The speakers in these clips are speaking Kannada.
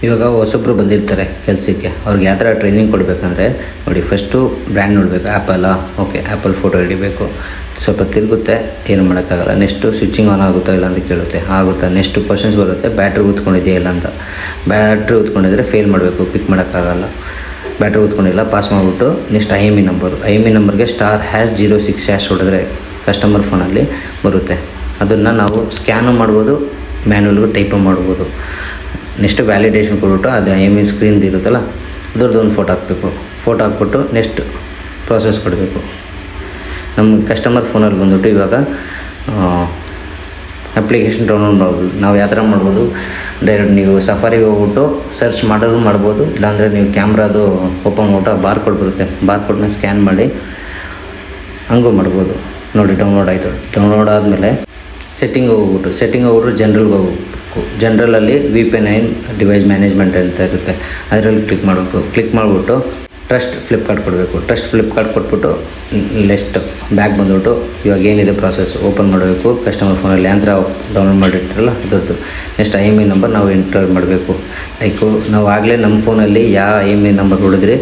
ಇವಾಗ ಹೊಸೊಬ್ಬರು ಬಂದಿರ್ತಾರೆ ಕೆಲಸಕ್ಕೆ, ಅವ್ರಿಗೆ ಯಾವ ಥರ ಟ್ರೈನಿಂಗ್ ಕೊಡಬೇಕಂದ್ರೆ ನೋಡಿ, ಫಸ್ಟು ಬ್ರ್ಯಾಂಡ್ ನೋಡಬೇಕು. ಆ್ಯಪಲ್ಲ, ಓಕೆ ಆ್ಯಪಲ್ ಫೋಟೋ ಹಿಡಿಬೇಕು. ಸ್ವಲ್ಪ ತಿರುಗುತ್ತೆ, ಏನು ಮಾಡೋಕ್ಕಾಗಲ್ಲ. ನೆಕ್ಸ್ಟು ಸ್ವಿಚಿಂಗ್ ಆನ್ ಆಗುತ್ತಾ ಇಲ್ಲ ಅಂತ ಕೇಳುತ್ತೆ, ಆಗುತ್ತಾ. ನೆಕ್ಸ್ಟು ಕ್ವಶನ್ಸ್ ಬರುತ್ತೆ, ಬ್ಯಾಟ್ರಿ ಊದ್ಕೊಂಡಿದೆಯಾ ಇಲ್ಲ ಅಂತ. ಬ್ಯಾಟ್ರಿ ಊದ್ಕೊಂಡಿದ್ರೆ ಫೇಲ್ ಮಾಡಬೇಕು, ಪಿಕ್ ಮಾಡೋಕ್ಕಾಗಲ್ಲ. ಬ್ಯಾಟ್ರಿ ಊದ್ಕೊಂಡಿಲ್ಲ, ಪಾಸ್ ಮಾಡಿಬಿಟ್ಟು ನೆಕ್ಸ್ಟ್ IMEI ನಂಬರ್ಗೆ *06# ಹೊಡೆದ್ರೆ ಕಸ್ಟಮರ್ ಫೋನಲ್ಲಿ ಬರುತ್ತೆ. ಅದನ್ನು ನಾವು ಸ್ಕ್ಯಾನು ಮಾಡ್ಬೋದು, ಮ್ಯಾನ್ಯಲ್ಗೂ ಟೈಪು ಮಾಡ್ಬೋದು. ನೆಕ್ಸ್ಟ್ ವ್ಯಾಲಿಡೇಷನ್ ಕೊಟ್ಬಿಟ್ಟು ಅದು IMEI ಸ್ಕ್ರೀನ್ದು ಇರುತ್ತಲ್ಲ ಅದ್ರದ್ದೊಂದು ಫೋಟೋ ಹಾಕಬೇಕು. ಫೋಟೋ ಹಾಕ್ಬಿಟ್ಟು ನೆಕ್ಸ್ಟ್ ಪ್ರೋಸೆಸ್ ಕೊಡಬೇಕು. ನಮ್ಮ ಕಸ್ಟಮರ್ ಫೋನಲ್ಲಿ ಬಂದುಬಿಟ್ಟು ಇವಾಗ ಅಪ್ಲಿಕೇಶನ್ ಡೌನ್ಲೋಡ್ ಮಾಡ್ಬೋದು. ನಾವು ಯಾವ ಥರ ಮಾಡ್ಬೋದು, ಡೈರೆಕ್ಟ್ ನೀವು ಸಫಾರಿಗೆ ಹೋಗ್ಬಿಟ್ಟು ಸರ್ಚ್ ಮಾಡೋದು ಮಾಡ್ಬೋದು. ಇಲ್ಲಾಂದರೆ ನೀವು ಕ್ಯಾಮ್ರಾದು ಓಪನ್ ಮಾಡ್ಬಿಟ್ಟು ಬಾರ್ಕೋಡ್ ಬರುತ್ತೆ, ಬಾರ್ಕೋಡ್ನ ಸ್ಕ್ಯಾನ್ ಮಾಡಿ ಹಂಗೂ ಮಾಡ್ಬೋದು. ನೋಡಿ ಡೌನ್ಲೋಡ್ ಆಯಿತು. ಡೌನ್ಲೋಡ್ ಆದಮೇಲೆ ಸೆಟ್ಟಿಂಗ್ ಹೋಗ್ಬಿಟ್ಟು ಜನರಲ್ಗೆ ಹೋಗ್ಬೇಕು. ಜನರಲಲ್ಲಿ VPN ಡಿವೈಸ್ ಮ್ಯಾನೇಜ್ಮೆಂಟ್ ಅಂತ ಇರುತ್ತೆ, ಅದರಲ್ಲಿ ಕ್ಲಿಕ್ ಮಾಡಬೇಕು. ಕ್ಲಿಕ್ ಮಾಡಿಬಿಟ್ಟು ಟ್ರಸ್ಟ್ ಫ್ಲಿಪ್ಕಾರ್ಟ್ ಕೊಡಬೇಕು. ಟ್ರಸ್ಟ್ ಫ್ಲಿಪ್ಕಾರ್ಟ್ ಕೊಟ್ಬಿಟ್ಟು ನೆಕ್ಸ್ಟ್ ಬ್ಯಾಕ್ ಬಂದುಬಿಟ್ಟು ಇವಾಗ ಏನಿದೆ ಪ್ರಾಸೆಸ್ ಓಪನ್ ಮಾಡಬೇಕು. ಕಸ್ಟಮರ್ ಫೋನಲ್ಲಿ ಯಂತ್ರ ಡೌನ್ಲೋಡ್ ಮಾಡಿರ್ತಾರಲ್ಲ ಅದರದ್ದು ನೆಕ್ಸ್ಟ್ IMEI ನಂಬರ್ ನಾವು ಎಂಟರ್ ಮಾಡಬೇಕು. ಲೈಕು ನಾವು ಆಗಲೇ ನಮ್ಮ ಫೋನಲ್ಲಿ ಯಾವ IMEI ನಂಬರ್ ಹೊಡೆದ್ರಿ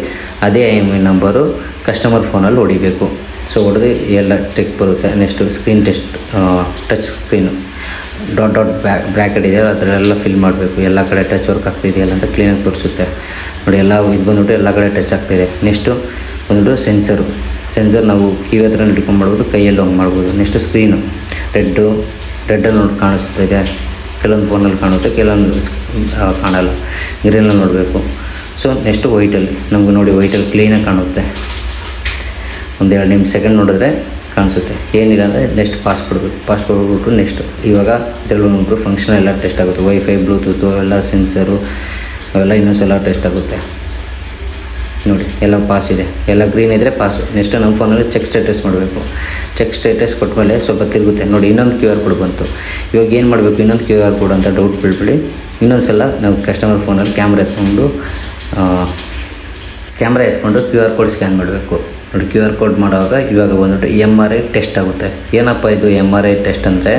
ಅದೇ IMEI ನಂಬರು ಕಸ್ಟಮರ್ ಫೋನಲ್ಲಿ ಹೊಡಿಬೇಕು. ಸೊ ಹೊಡೆದು ಎಲ್ಲ ಟೆಕ್ ಬರುತ್ತೆ. Next screen touch screen dot bracket ಇದೆಯಲ್ಲ ಅದರಲ್ಲೆಲ್ಲ ಫಿಲ್ ಮಾಡಬೇಕು. ಎಲ್ಲ ಕಡೆ ಟಚ್ ವರ್ಕ್ ಆಗ್ತಿದೆಯಲ್ಲ ಅಂತ ಕ್ಲೀನಾಗಿ ತೋರಿಸುತ್ತೆ. ನೋಡಿ ಎಲ್ಲ ಇದು ಬಂದುಬಿಟ್ಟು ಎಲ್ಲ ಕಡೆ ಟಚ್ ಆಗ್ತಿದೆ. ನೆಕ್ಸ್ಟು ಬಂದುಬಿಟ್ಟು ಸೆನ್ಸರ್ ನಾವು ಕಿವಿ ಹತ್ರ ಹಿಡ್ಕೊಂಡು ಮಾಡ್ಬೋದು, ಕೈಯಲ್ಲಿ ಹೋಗಿ ಮಾಡ್ಬೋದು. ನೆಕ್ಸ್ಟು ಸ್ಕ್ರೀನು ರೆಡ್ಡಲ್ಲಿ ನೋಡಿ ಕಾಣಿಸ್ತಿದೆ, ಕೆಲವೊಂದು ಫೋನಲ್ಲಿ ಕಾಣುತ್ತೆ, ಕೆಲವೊಂದು ಕಾಣಲ್ಲ, ಗ್ರೀನಲ್ಲಿ ನೋಡಬೇಕು. ಸೊ ನೆಕ್ಸ್ಟು ವೈಟಲ್ಲಿ ನಮಗೆ ನೋಡಿ ವೈಟಲ್ಲಿ ಕ್ಲೀನಾಗಿ ಕಾಣುತ್ತೆ. ಒಂದು 2 ಸೆಕೆಂಡ್ ನೋಡಿದ್ರೆ ಕಾಣಿಸುತ್ತೆ. ಏನಿಲ್ಲ ಅಂದರೆ ನೆಕ್ಸ್ಟ್ ಪಾಸ್ ಕೊಡ್ಬಿಟ್ಟು ನೆಕ್ಸ್ಟ್ ಇವಾಗ ಕೆಲವೊಂದು ಫಂಕ್ಷನ್ ಎಲ್ಲ ಟೆಸ್ಟ್ ಆಗುತ್ತೆ. ವೈಫೈ, ಬ್ಲೂಟೂತು ಎಲ್ಲ ಸೆನ್ಸರು ಅವೆಲ್ಲ ಇನ್ನೊಂದ್ಸಲ ಟೆಸ್ಟ್ ಆಗುತ್ತೆ. ನೋಡಿ ಎಲ್ಲ ಪಾಸ್ ಇದೆ, ಎಲ್ಲ ಗ್ರೀನ್ ಇದ್ದರೆ ಪಾಸು. ನೆಕ್ಸ್ಟ್ ನಮ್ಮ ಫೋನಲ್ಲಿ ಚೆಕ್ ಸ್ಟೇಟಸ್ ಮಾಡಬೇಕು. ಚೆಕ್ ಸ್ಟೇಟಸ್ ಕೊಟ್ಟಮೇಲೆ ಸ್ವಲ್ಪ ತಿರುಗುತ್ತೆ. ನೋಡಿ ಇನ್ನೊಂದು QR ಕೋಡ್ ಬಂತು. ಇವಾಗ ಏನು ಮಾಡಬೇಕು, ಇನ್ನೊಂದು QR ಕೋಡ್ ಅಂತ ಡೌಟ್ ಬೀಳ್ಬಿಡಿ. ಇನ್ನೊಂದು ಸಲ ನಾವು ಕಸ್ಟಮರ್ ಫೋನಲ್ಲಿ ಕ್ಯಾಮ್ರಾ ಎತ್ಕೊಂಡು QR ಕೋಡ್ ಸ್ಕ್ಯಾನ್ ಮಾಡಬೇಕು. ನೋಡಿ QR ಕೋಡ್ ಮಾಡುವಾಗ ಇವಾಗ ಬಂದುಬಿಟ್ಟು MRI ಟೆಸ್ಟ್ ಆಗುತ್ತೆ. ಏನಪ್ಪ ಇದು MRI ಟೆಸ್ಟ್ ಅಂದರೆ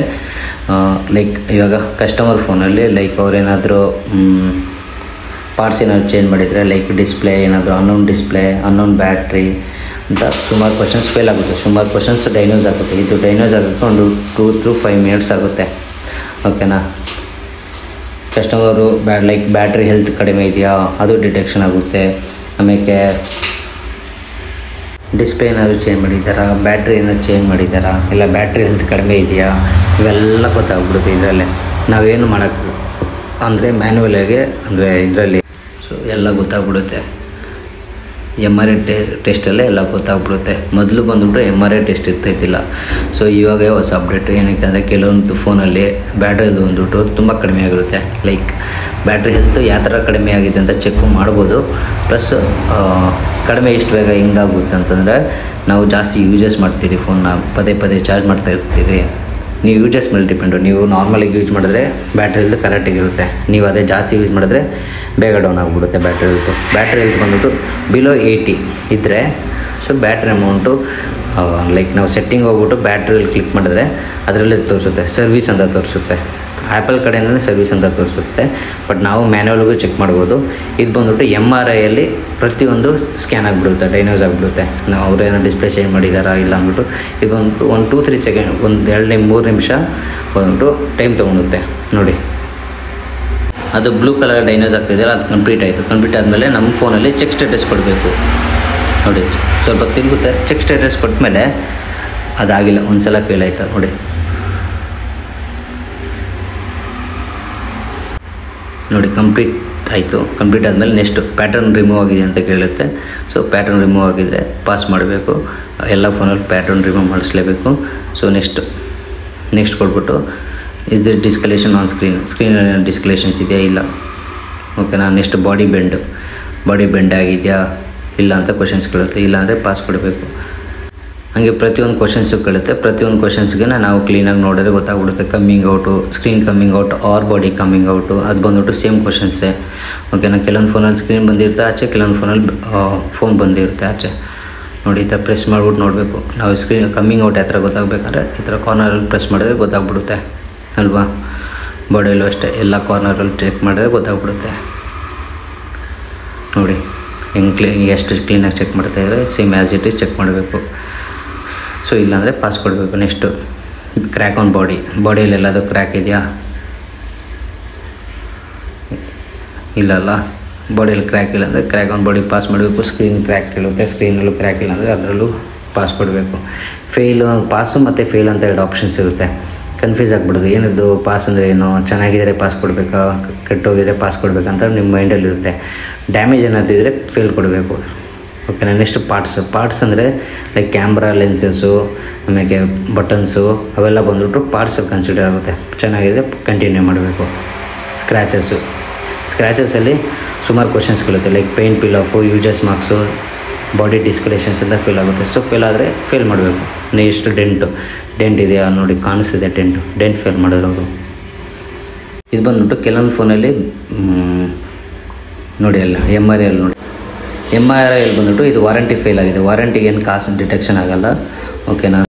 ಲೈಕ್ ಇವಾಗ ಕಸ್ಟಮರ್ ಫೋನಲ್ಲಿ ಲೈಕ್ ಅವ್ರೇನಾದರೂ ಪಾರ್ಟ್ಸ್ ಏನಾದ್ರು ಚೇಂಜ್ ಮಾಡಿದರೆ, ಲೈಕ್ ಡಿಸ್ಪ್ಲೇ ಏನಾದರೂ ಅನ್ನೋನ್ ಬ್ಯಾಟ್ರಿ ಅಂತ ಸುಮಾರು ಕ್ವಶನ್ಸ್ ಫೇಲ್ ಆಗುತ್ತೆ. ಸುಮಾರು ಕ್ವಶನ್ಸ್ ಡೈಗ್ನೋಸ್ ಆಗುತ್ತೆ. ಇದು ಡೈಗ್ನೋಸ್ ಆಗೋಕ್ಕೆ ಒಂದು 2 to 5 minutes ಆಗುತ್ತೆ. ಓಕೆನಾ. ಕಸ್ಟಮರು ಬ್ಯಾಟ್ರಿ ಹೆಲ್ತ್ ಕಡಿಮೆ ಇದೆಯಾ ಅದು ಡಿಟೆಕ್ಷನ್ ಆಗುತ್ತೆ. ಆಮೇಲೆ ಡಿಸ್ಪ್ಲೇ ಏನಾದರೂ ಚೇಂಜ್ ಮಾಡಿದ್ದಾರಾ, ಬ್ಯಾಟ್ರಿ ಏನಾದ್ರು ಚೇಂಜ್ ಮಾಡಿದ್ದಾರಾ, ಇಲ್ಲ ಬ್ಯಾಟ್ರಿ ಹೆಲ್ತ್ ಕಡಿಮೆ ಇದೆಯಾ, ಇವೆಲ್ಲ ಗೊತ್ತಾಗ್ಬಿಡುತ್ತೆ ಇದರಲ್ಲೇ. ನಾವೇನು ಮಾಡೋಕ್ಕೆ ಅಂದರೆ ಮ್ಯಾನ್ಯುವಲಾಗೆ ಅಂದರೆ ಇದರಲ್ಲಿ ಸೊ ಎಲ್ಲ ಗೊತ್ತಾಗ್ಬಿಡುತ್ತೆ. MRI ಟೆಸ್ಟಲ್ಲೇ ಎಲ್ಲ ಗೊತ್ತಾಗ್ಬಿಡುತ್ತೆ. ಮೊದಲು ಬಂದುಬಿಟ್ಟು MRI ಟೆಸ್ಟ್ ಇರ್ತಾಯಿದ್ದಿಲ್ಲ. ಸೊ ಇವಾಗ ಹೊಸ ಅಪ್ಡೇಟ್ ಏನಕ್ಕೆ ಅಂದರೆ ಕೆಲವೊಂದು ಫೋನಲ್ಲಿ ಬ್ಯಾಟ್ರಿದು ಬಂದುಬಿಟ್ಟು ತುಂಬ ಕಡಿಮೆ ಆಗಿರುತ್ತೆ. ಲೈಕ್ ಬ್ಯಾಟ್ರಿ ಹೆಲ್ತ್ ಯಾವ ಥರ ಕಡಿಮೆ ಆಗಿದೆ ಅಂತ ಚೆಕ್ ಮಾಡ್ಬೋದು. ಪ್ಲಸ್ ಕಡಿಮೆ ಇಷ್ಟು ಬೇಗ ಹೆಂಗಾಗುತ್ತೆ ಅಂತಂದರೆ ನಾವು ಜಾಸ್ತಿ ಯೂಸಸ್ ಮಾಡ್ತೀರಿ ಫೋನ್ನ, ಪದೇ ಚಾರ್ಜ್ ಮಾಡ್ತಾ ಇರ್ತೀರಿ. ನೀವು ಯೂಸಸ್ ಮೇಲೆ ಡಿಪೆಂಡು. ನೀವು ನಾರ್ಮಲಾಗಿ ಯೂಸ್ ಮಾಡಿದ್ರೆ ಬ್ಯಾಟ್ರಿ ಹೆಲ್ತ್ ಕರೆಕ್ಟಾಗಿರುತ್ತೆ. ನೀವು ಅದೇ ಜಾಸ್ತಿ ಯೂಸ್ ಮಾಡಿದ್ರೆ ಬೇಗ ಡೌನ್ ಆಗಿಬಿಡುತ್ತೆ ಬ್ಯಾಟ್ರಿ ಹೆಲ್ತ್ ಬಂದುಬಿಟ್ಟು ಬಿಲೋ 80 ಇದ್ದರೆ ಸೊ ಬ್ಯಾಟ್ರಿ ಅಮೌಂಟು ಲೈಕ್ ನಾವು ಸೆಟ್ಟಿಂಗ್ ಹೋಗ್ಬಿಟ್ಟು ಬ್ಯಾಟ್ರಿಯಲ್ಲಿ ಕ್ಲಿಕ್ ಮಾಡಿದ್ರೆ ಅದರಲ್ಲೇ ತೋರಿಸುತ್ತೆ ಸರ್ವಿಸ್ ಅಂತ ತೋರಿಸುತ್ತೆ. ಆ್ಯಪಲ್ ಕಡೆಯಿಂದಲೇ ಸರ್ವಿಸ್ ಅಂತ ತೋರಿಸುತ್ತೆ. ಬಟ್ ನಾವು ಮ್ಯಾನ್ಯುವಲ್ಗೂ ಚೆಕ್ ಮಾಡ್ಬೋದು. ಇದು ಬಂದುಬಿಟ್ಟು MRIಯಲ್ಲಿ ಪ್ರತಿಯೊಂದು ಸ್ಕ್ಯಾನ್ ಆಗಿಬಿಡುತ್ತೆ, ಡೈಗ್ನೋಸ್ ಆಗಿಬಿಡುತ್ತೆ. ನಾವು ಅವ್ರೇನೋ ಡಿಸ್ಪ್ಲೇ ಚೇಂಜ್ ಮಾಡಿದಾರಾ ಇಲ್ಲ ಅಂದ್ಬಿಟ್ಟು ಇದು ಬಂದುಬಿಟ್ಟು 1 to 3 ಸೆಕೆಂಡ್, 2-3 ನಿಮಿಷ ಬಂದುಬಿಟ್ಟು ಟೈಮ್ ತೊಗೊಳುತ್ತೆ. ನೋಡಿ ಅದು ಬ್ಲೂ ಕಲರ್ ಡೈಗ್ನೋಸ್ ಆಗ್ತಿದೆಯಲ್ಲ ಅದು ಕಂಪ್ಲೀಟ್ ಆಯಿತು. ಕಂಪ್ಲೀಟ್ ಆದಮೇಲೆ ನಮ್ಮ ಫೋನಲ್ಲಿ ಚೆಕ್ ಸ್ಟೇಟಸ್ ಕೊಡಬೇಕು. ನೋಡಿ ಸ್ವಲ್ಪ ತಿರುಗುತ್ತೆ. ಚೆಕ್ ಸ್ಟೇಟಸ್ ಕೊಟ್ಟಮೇಲೆ ಅದಾಗಿಲ್ಲ, ಒಂದು ಸಲ ಫೇಲ್ ಆಯಿತು. ನೋಡಿ ಕಂಪ್ಲೀಟ್ ಆಯಿತು. ಕಂಪ್ಲೀಟ್ ಆದಮೇಲೆ ನೆಕ್ಸ್ಟ್ ಪ್ಯಾಟರ್ನ್ ರಿಮೂವ್ ಆಗಿದೆ ಅಂತ ಕೇಳುತ್ತೆ. ಸೊ ಪ್ಯಾಟರ್ನ್ ರಿಮೂವ್ ಆಗಿದ್ದರೆ ಪಾಸ್ ಮಾಡಬೇಕು. ಎಲ್ಲ ಫೋನಲ್ಲಿ ಪ್ಯಾಟರ್ನ್ ರಿಮೂವ್ ಮಾಡಿಸ್ಲೇಬೇಕು. ಸೊ ನೆಕ್ಸ್ಟ್ ಕೊಟ್ಬಿಟ್ಟು ಇಸ್ ದಿಸ್ ಡಿಸ್ಕಲೇಷನ್ ಆನ್ ಸ್ಕ್ರೀನಲ್ಲಿ ಡಿಸ್ಕಲೇಷನ್ಸ್ ಇದೆಯಾ ಇಲ್ಲ, ಓಕೆನಾ. ನೆಕ್ಸ್ಟ್ ಬಾಡಿ ಬೆಂಡ್ ಆಗಿದೆಯಾ ಇಲ್ಲ ಅಂತ ಕ್ವಶನ್ಸ್ ಕೇಳುತ್ತೆ. ಇಲ್ಲ ಅಂದರೆ ಪಾಸ್ ಕೊಡಬೇಕು. ಹಾಗೆ ಪ್ರತಿಯೊಂದು ಕ್ವಶನ್ಸು ಕೇಳುತ್ತೆ. ಪ್ರತಿಯೊಂದು ಕ್ವಶನ್ಸ್ಗೆ ನಾವು ಕ್ಲೀನಾಗಿ ನೋಡಿದ್ರೆ ಗೊತ್ತಾಗ್ಬಿಡುತ್ತೆ. Coming out, screen coming out or body coming out, ಅದು ಬಂದುಬಿಟ್ಟು ಸೇಮ್ ಕ್ವಶನ್ಸೇ, ಓಕೆನಾ. ಕೆಲವೊಂದು ಫೋನಲ್ಲಿ ಸ್ಕ್ರೀನ್ ಬಂದಿರುತ್ತೆ ಆಚೆ, ಕೆಲವೊಂದು ಫೋನಲ್ಲಿ ಫೋನ್ ಬಂದಿರುತ್ತೆ ಆಚೆ. ನೋಡಿ ಈ ಥರ ಪ್ರೆಸ್ ಮಾಡ್ಬಿಟ್ಟು ನೋಡಬೇಕು. ನಾವು ಸ್ಕ್ರೀನ್ ಕಮ್ಮಿಂಗ್ ಔಟ್ ಯಾವ ಥರ ಗೊತ್ತಾಗಬೇಕಂದ್ರೆ ಈ ಥರ ಕಾರ್ನರಲ್ಲಿ ಪ್ರೆಸ್ ಮಾಡಿದ್ರೆ ಗೊತ್ತಾಗ್ಬಿಡುತ್ತೆ ಅಲ್ವಾ. ಬಾಡಿಯಲ್ಲೂ ಅಷ್ಟೇ ಎಲ್ಲ ಕಾರ್ನರಲ್ಲಿ ಚೆಕ್ ಮಾಡಿದ್ರೆ ಗೊತ್ತಾಗ್ಬಿಡುತ್ತೆ. ನೋಡಿ ಹೆಂಗೆ ಎಷ್ಟು ಕ್ಲೀನಾಗಿ ಚೆಕ್ ಮಾಡ್ತಾಯಿದ್ರೆ same as it is check ಮಾಡಬೇಕು. ಸೊ ಇಲ್ಲಾಂದರೆ ಪಾಸ್ ಕೊಡಬೇಕು. ನೆಕ್ಸ್ಟು ಕ್ರ್ಯಾಕ್ ಆನ್ ಬಾಡಿಯಲ್ಲಿ ಎಲ್ಲಾದರೂ ಕ್ರ್ಯಾಕ್ ಇದೆಯಾ, ಇಲ್ಲಲ್ಲ, ಬಾಡಿಯಲ್ಲಿ ಕ್ರ್ಯಾಕ್ ಇಲ್ಲ ಅಂದರೆ ಕ್ರ್ಯಾಕ್ ಆನ್ ಬಾಡಿ ಪಾಸ್ ಮಾಡಬೇಕು. ಸ್ಕ್ರೀನ್ ಕ್ರ್ಯಾಕ್ ಇರುತ್ತೆ, ಸ್ಕ್ರೀನಲ್ಲೂ ಕ್ರ್ಯಾಕ್ ಇಲ್ಲ ಅಂದರೆ ಅದರಲ್ಲೂ ಪಾಸ್ ಕೊಡಬೇಕು. ಪಾಸು ಮತ್ತು ಫೇಲ್ ಅಂತ 2 ಆಪ್ಷನ್ಸ್ ಇರುತ್ತೆ. ಕನ್ಫ್ಯೂಸ್ ಆಗಿಬಿಡೋದು, ಏನಿದು ಪಾಸ್ ಅಂದರೆ ಏನು, ಚೆನ್ನಾಗಿದ್ದರೆ ಪಾಸ್ ಕೊಡಬೇಕಾ, ಕೆಟ್ಟೋಗಿದ್ರೆ ಪಾಸ್ ಕೊಡಬೇಕಂತ ನಿಮ್ಮ ಮೈಂಡಲ್ಲಿರುತ್ತೆ. ಡ್ಯಾಮೇಜ್ ಏನಾದರೂ ಇದ್ದರೆ ಫೇಲ್ ಕೊಡಬೇಕು. ಓಕೆನಾ. ನೆಕ್ಸ್ಟ್ ಪಾರ್ಟ್ಸ್ ಅಂದರೆ ಲೈಕ್ ಕ್ಯಾಮ್ರಾ ಲೆನ್ಸಸ್ಸು, ಆಮೇಲೆ ಬಟನ್ಸು ಅವೆಲ್ಲ ಬಂದುಬಿಟ್ಟು ಪಾರ್ಟ್ಸಲ್ಲಿ ಕನ್ಸಿಡರ್ ಆಗುತ್ತೆ. ಚೆನ್ನಾಗಿದೆ ಕಂಟಿನ್ಯೂ ಮಾಡಬೇಕು. ಸ್ಕ್ರ್ಯಾಚಸಲ್ಲಿ ಸುಮಾರು ಕ್ವಶನ್ಸ್ಗಳಿರುತ್ತೆ, like paint peel off, usage marks, body discolourations ಎಲ್ಲ ಫೇಲ್ ಆಗುತ್ತೆ. ಸೊ ಫೇಲ್ ಆದರೆ ಫೇಲ್ ಮಾಡಬೇಕು. ನೆಕ್ಸ್ಟ್ ಡೆಂಟ್ ಇದೆಯಾ ನೋಡಿ, ಕಾಣಿಸ್ತಿದೆ ಡೆಂಟ್ ಫೇಲ್ ಮಾಡಿರೋದು. ಇದು ಬಂದ್ಬಿಟ್ಟು ಕೆಲವೊಂದು ಫೋನಲ್ಲಿ ನೋಡಿ ಅಲ್ಲ MRI ನೋಡಿ, MRI ಬಂದ್ಬಿಟ್ಟು ಇದು ವಾರಂಟಿ ಫೇಲ್ ಆಗಿದೆ. ವಾರಂಟಿಗೆ ಏನು ಕಾಸು ಡಿಟೆಕ್ಷನ್ ಆಗೋಲ್ಲ. ಓಕೆನಾ.